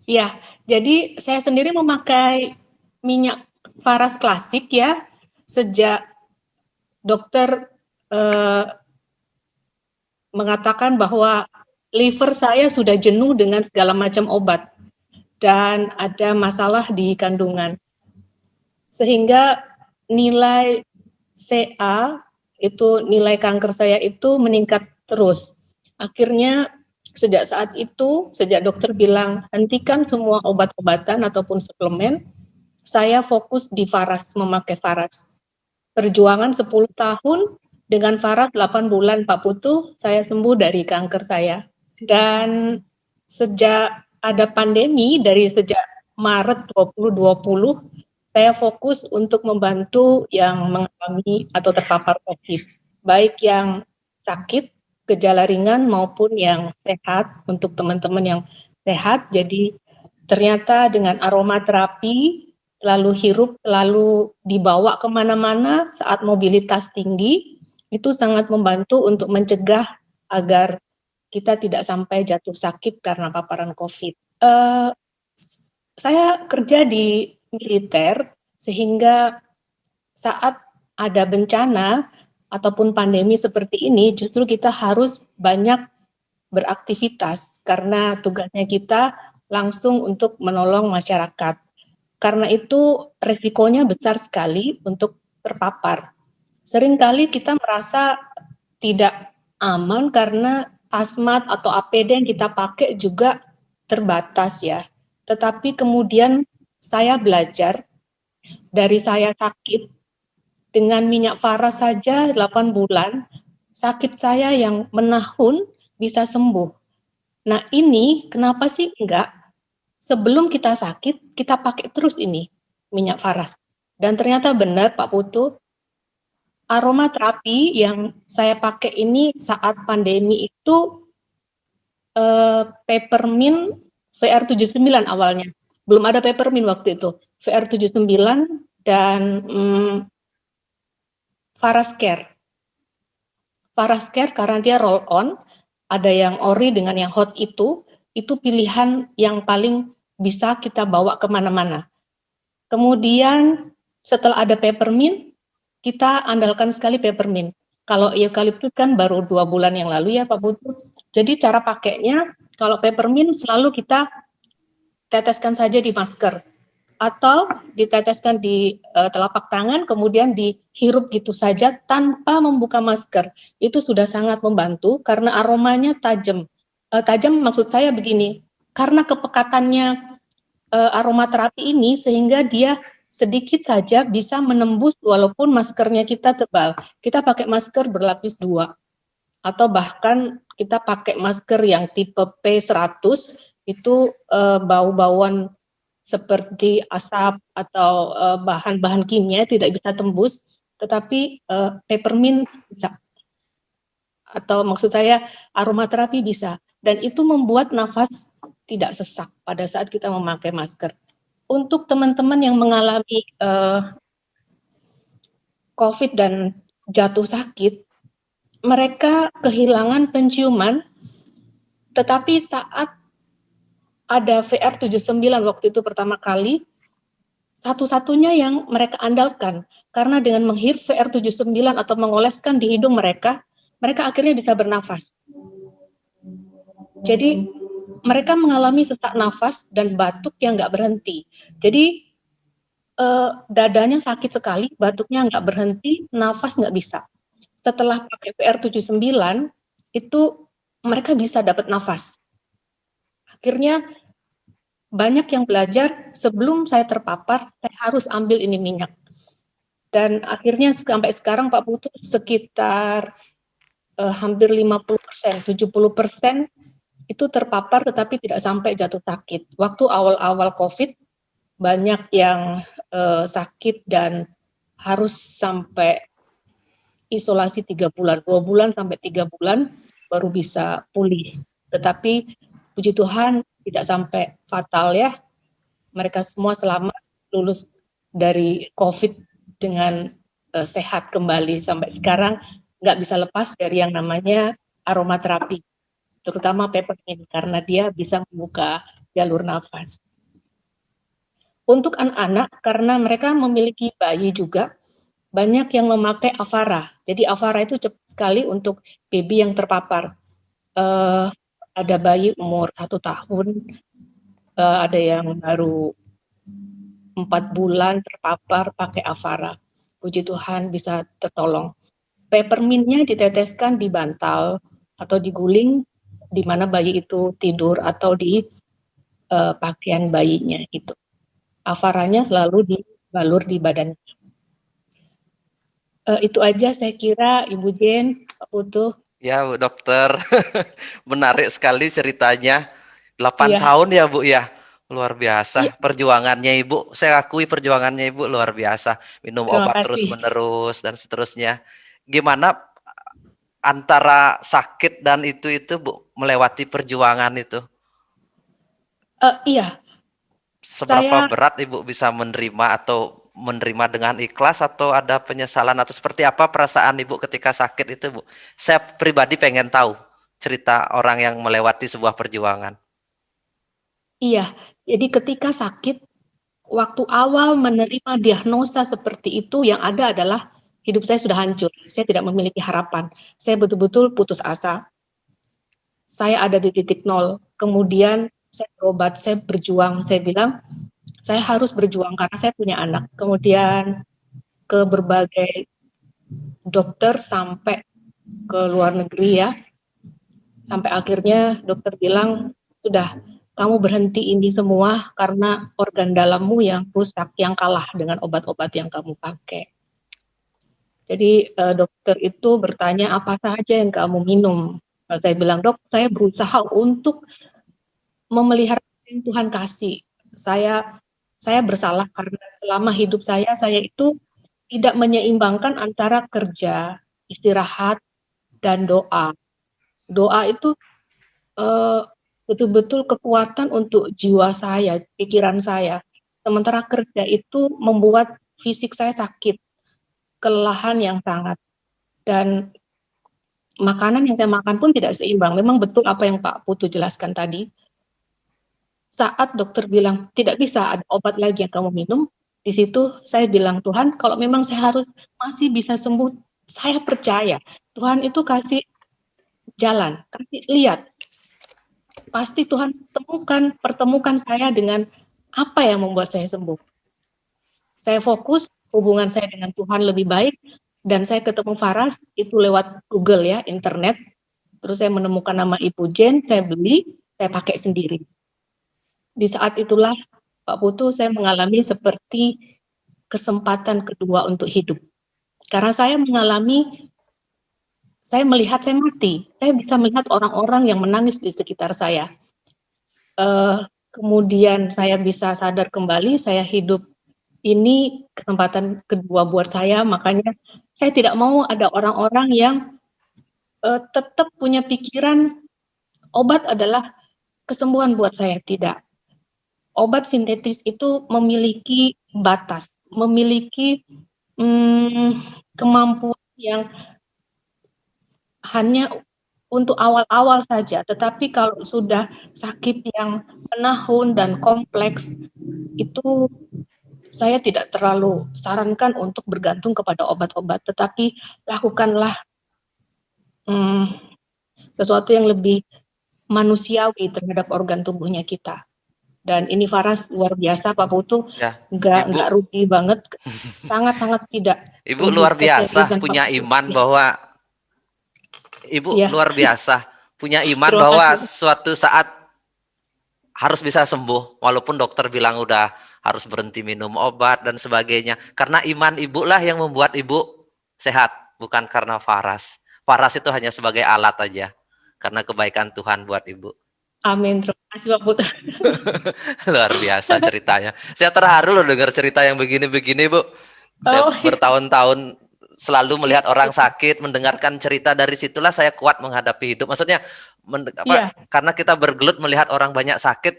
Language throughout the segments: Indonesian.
Ya, jadi saya sendiri memakai minyak Faras klasik ya, sejak dokter mengatakan bahwa liver saya sudah jenuh dengan segala macam obat dan ada masalah di kandungan. Sehingga nilai CA itu nilai kanker saya itu meningkat terus. Akhirnya sejak saat itu, sejak dokter bilang hentikan semua obat-obatan ataupun suplemen, saya fokus di Faras, memakai Faras. Perjuangan 10 tahun dengan Faras 8 bulan Pak Putu, saya sembuh dari kanker saya. Dan sejak ada pandemi dari sejak Maret 2020, saya fokus untuk membantu yang mengalami atau terpapar COVID, baik yang sakit, gejala ringan maupun yang sehat, untuk teman-teman yang sehat. Jadi ternyata dengan aromaterapi, lalu hirup, lalu dibawa kemana-mana saat mobilitas tinggi, itu sangat membantu untuk mencegah agar kita tidak sampai jatuh sakit karena paparan COVID. Saya kerja di militer, sehingga saat ada bencana ataupun pandemi seperti ini, justru kita harus banyak beraktivitas karena tugasnya kita langsung untuk menolong masyarakat. Karena itu resikonya besar sekali untuk terpapar. Seringkali kita merasa tidak aman karena hazmat atau APD yang kita pakai juga terbatas ya. Tetapi kemudian saya belajar dari saya sakit dengan minyak Faras saja 8 bulan, sakit saya yang menahun bisa sembuh. Nah ini kenapa sih enggak? Sebelum kita sakit, kita pakai terus ini minyak Faras. Dan ternyata benar Pak Putu, aromaterapi yang saya pakai ini saat pandemi itu peppermint VR79 awalnya. Belum ada peppermint waktu itu. VR79 dan Faras Care. Faras Care karena dia roll on, ada yang ori dengan yang hot itu pilihan yang paling bisa kita bawa kemana-mana. Kemudian setelah ada peppermint, kita andalkan sekali peppermint. Kalau eukaliptus kan baru 2 bulan yang lalu ya Pak Putu. Jadi cara pakainya, kalau peppermint selalu kita teteskan saja di masker atau diteteskan di telapak tangan, kemudian dihirup gitu saja tanpa membuka masker. Itu sudah sangat membantu karena aromanya tajam. Tajam maksud saya begini, karena kepekatannya aromaterapi ini sehingga dia sedikit saja bisa menembus walaupun maskernya kita tebal. Kita pakai masker berlapis 2 atau bahkan kita pakai masker yang tipe P100 itu bau-bauan seperti asap atau bahan-bahan kimia tidak bisa tembus, tetapi peppermint bisa. Atau maksud saya aromaterapi bisa. Dan itu membuat nafas tidak sesak pada saat kita memakai masker. Untuk teman-teman yang mengalami COVID dan jatuh sakit, mereka kehilangan penciuman, tetapi saat ada VR79 waktu itu pertama kali, satu-satunya yang mereka andalkan, karena dengan menghirup VR79 atau mengoleskan di hidung mereka, mereka akhirnya bisa bernafas. Jadi mereka mengalami sesak nafas dan batuk yang nggak berhenti. Jadi dadanya sakit sekali, batuknya nggak berhenti, nafas nggak bisa. Setelah pakai VR79, itu mereka bisa dapat nafas. Akhirnya banyak yang belajar, sebelum saya terpapar, saya harus ambil ini minyak. Dan akhirnya sampai sekarang Pak Putu sekitar hampir 50%, 70% itu terpapar tetapi tidak sampai jatuh sakit. Waktu awal-awal COVID, banyak yang sakit dan harus sampai isolasi 3 bulan, 2 bulan sampai 3 bulan baru bisa pulih. Tetapi puji Tuhan tidak sampai fatal ya. Mereka semua selamat lulus dari COVID dengan sehat kembali. Sampai sekarang nggak bisa lepas dari yang namanya aromaterapi, terutama peppermint karena dia bisa membuka jalur nafas. Untuk anak-anak, karena mereka memiliki bayi juga, banyak yang memakai Avara. Jadi Avara itu cepat sekali untuk baby yang terpapar. Ada bayi umur 1 tahun, ada yang baru 4 bulan terpapar pakai Avara. Puji Tuhan bisa tertolong. Peppermintnya diteteskan di bantal atau diguling di mana bayi itu tidur atau di pakaian bayinya itu. Avaranya selalu dibalur di badan. Itu aja saya kira, Ibu Jen, Pak Putu. Ya, Bu Dokter. Menarik sekali ceritanya. 8 Iya. tahun ya, Bu ya. Luar biasa. Iya. Perjuangannya Ibu. Saya akui perjuangannya Ibu luar biasa. Minum Terima obat kasih. terus-menerus dan seterusnya. Gimana antara sakit dan itu Bu, melewati perjuangan itu? Iya. Seberapa berat Ibu bisa menerima atau menerima dengan ikhlas, atau ada penyesalan, atau seperti apa perasaan Ibu ketika sakit itu, Bu? Saya pribadi pengen tahu cerita orang yang melewati sebuah perjuangan. Iya, jadi ketika sakit, waktu awal menerima diagnosa seperti itu, yang ada adalah hidup saya sudah hancur. Saya tidak memiliki harapan. Saya betul-betul putus asa. Saya ada di titik nol. Kemudian saya berobat, saya berjuang. Saya bilang, saya harus berjuang karena saya punya anak. Kemudian ke berbagai dokter sampai ke luar negeri ya. Sampai akhirnya dokter bilang, sudah, kamu berhenti ini semua karena organ dalammu yang rusak, yang kalah dengan obat-obat yang kamu pakai. Jadi dokter itu bertanya, apa saja yang kamu minum? Saya bilang, dok, saya berusaha untuk memelihara yang Tuhan kasih. Saya bersalah karena selama hidup saya itu tidak menyeimbangkan antara kerja, istirahat, dan doa. Doa itu betul-betul kekuatan untuk jiwa saya, pikiran saya. Sementara kerja itu membuat fisik saya sakit, kelelahan yang sangat. Dan makanan yang saya makan pun tidak seimbang. Memang betul apa yang Pak Putu jelaskan tadi. Saat dokter bilang, tidak bisa ada obat lagi yang kamu minum, di situ saya bilang, Tuhan, kalau memang saya harus masih bisa sembuh, saya percaya. Tuhan itu kasih jalan, kasih lihat. Pasti Tuhan pertemukan saya dengan apa yang membuat saya sembuh. Saya fokus, hubungan saya dengan Tuhan lebih baik, dan saya ketemu Faras, itu lewat Google ya, internet. Terus saya menemukan nama Ibu Jen, saya beli, saya pakai sendiri. Di saat itulah, Pak Putu, saya mengalami seperti kesempatan kedua untuk hidup. Karena saya melihat saya mati. Saya bisa melihat orang-orang yang menangis di sekitar saya. Kemudian saya bisa sadar kembali, saya hidup. Ini kesempatan kedua buat saya, makanya saya tidak mau ada orang-orang yang tetap punya pikiran obat adalah kesembuhan buat saya. Tidak. Obat sintetis itu memiliki batas, memiliki kemampuan yang hanya untuk awal-awal saja, tetapi kalau sudah sakit yang menahun dan kompleks, itu saya tidak terlalu sarankan untuk bergantung kepada obat-obat, tetapi lakukanlah sesuatu yang lebih manusiawi terhadap organ tubuhnya kita. Dan ini Faras luar biasa, Pak Putu, Ya, nggak rugi banget, sangat-sangat tidak. Ibu luar biasa punya iman bahwa Ibu ya, luar biasa punya iman bahwa suatu saat harus bisa sembuh, walaupun dokter bilang udah harus berhenti minum obat dan sebagainya. Karena iman Ibu lah yang membuat Ibu sehat, bukan karena Faras. Faras itu hanya sebagai alat aja, karena kebaikan Tuhan buat Ibu. Amin, terima kasih Pak Putu. Luar biasa ceritanya. Saya terharu loh dengar cerita yang begini-begini, Bu. Saya bertahun-tahun selalu melihat orang sakit, mendengarkan cerita, dari situlah saya kuat menghadapi hidup. Maksudnya, karena kita bergelut melihat orang banyak sakit,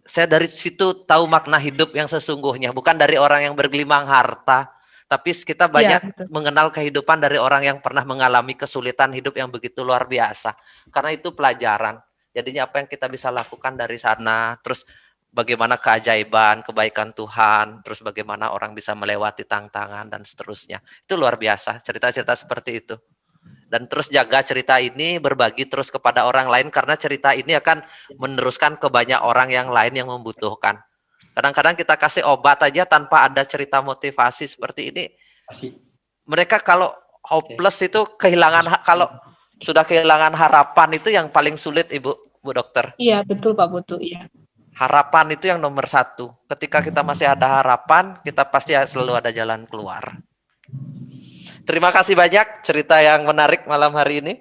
saya dari situ tahu makna hidup yang sesungguhnya. Bukan dari orang yang bergelimang harta, tapi kita banyak mengenal kehidupan dari orang yang pernah mengalami kesulitan hidup yang begitu luar biasa. Karena itu pelajaran. Jadinya apa yang kita bisa lakukan dari sana, terus bagaimana keajaiban, kebaikan Tuhan, terus bagaimana orang bisa melewati tantangan dan seterusnya. Itu luar biasa, cerita-cerita seperti itu. Dan terus jaga cerita ini, berbagi terus kepada orang lain, karena cerita ini akan meneruskan ke banyak orang yang lain yang membutuhkan. Kadang-kadang kita kasih obat aja tanpa ada cerita motivasi seperti ini. Mereka kalau hopeless itu kehilangan, kalau sudah kehilangan harapan itu yang paling sulit, Bu Dokter. Iya, betul Pak Putu. Iya. Harapan itu yang nomor satu. Ketika kita masih ada harapan, kita pasti selalu ada jalan keluar. Terima kasih banyak cerita yang menarik malam hari ini.